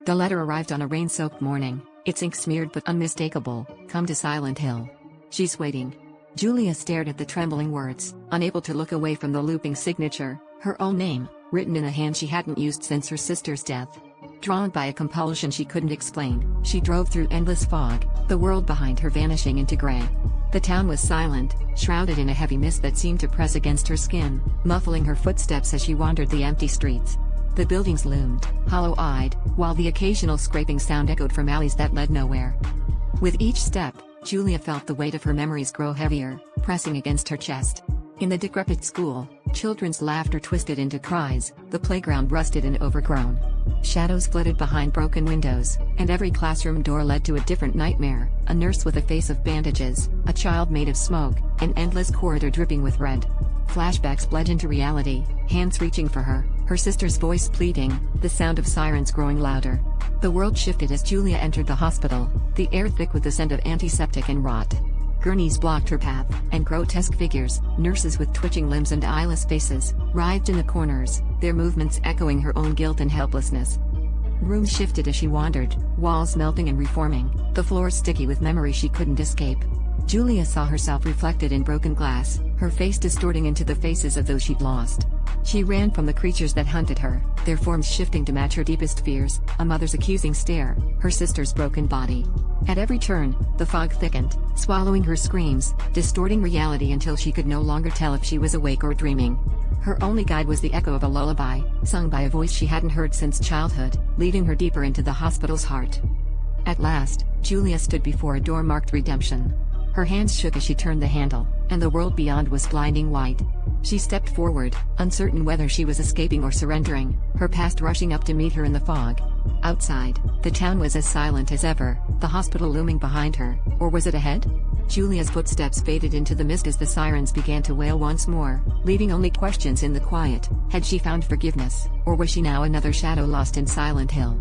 The letter arrived on a rain-soaked morning, its ink smeared but unmistakable. "Come to Silent Hill. She's waiting." Julia stared at the trembling words, unable to look away from the looping signature, her own name, written in a hand she hadn't used since her sister's death. Drawn by a compulsion she couldn't explain, she drove through endless fog, the world behind her vanishing into gray. The town was silent, shrouded in a heavy mist that seemed to press against her skin, muffling her footsteps as she wandered the empty streets. The buildings loomed, hollow-eyed, while the occasional scraping sound echoed from alleys that led nowhere. With each step, Julia felt the weight of her memories grow heavier, pressing against her chest. In the decrepit school, children's laughter twisted into cries, the playground rusted and overgrown. Shadows flitted behind broken windows, and every classroom door led to a different nightmare: a nurse with a face of bandages, a child made of smoke, an endless corridor dripping with red. Flashbacks bled into reality, hands reaching for her, her sister's voice pleading, the sound of sirens growing louder. The world shifted as Julia entered the hospital, the air thick with the scent of antiseptic and rot. Gurneys blocked her path, and grotesque figures, nurses with twitching limbs and eyeless faces, writhed in the corners, their movements echoing her own guilt and helplessness. Rooms shifted as she wandered, walls melting and reforming, the floors sticky with memory she couldn't escape. Julia saw herself reflected in broken glass, her face distorting into the faces of those she'd lost. She ran from the creatures that hunted her, their forms shifting to match her deepest fears: a mother's accusing stare, her sister's broken body. At every turn, the fog thickened, swallowing her screams, distorting reality until she could no longer tell if she was awake or dreaming. Her only guide was the echo of a lullaby, sung by a voice she hadn't heard since childhood, leading her deeper into the hospital's heart. At last, Julia stood before a door marked Redemption. Her hands shook as she turned the handle, and the world beyond was blinding white. She stepped forward, uncertain whether she was escaping or surrendering, her past rushing up to meet her in the fog. Outside, the town was as silent as ever, the hospital looming behind her, or was it ahead? Julia's footsteps faded into the mist as the sirens began to wail once more, leaving only questions in the quiet. Had she found forgiveness, or was she now another shadow lost in Silent Hill?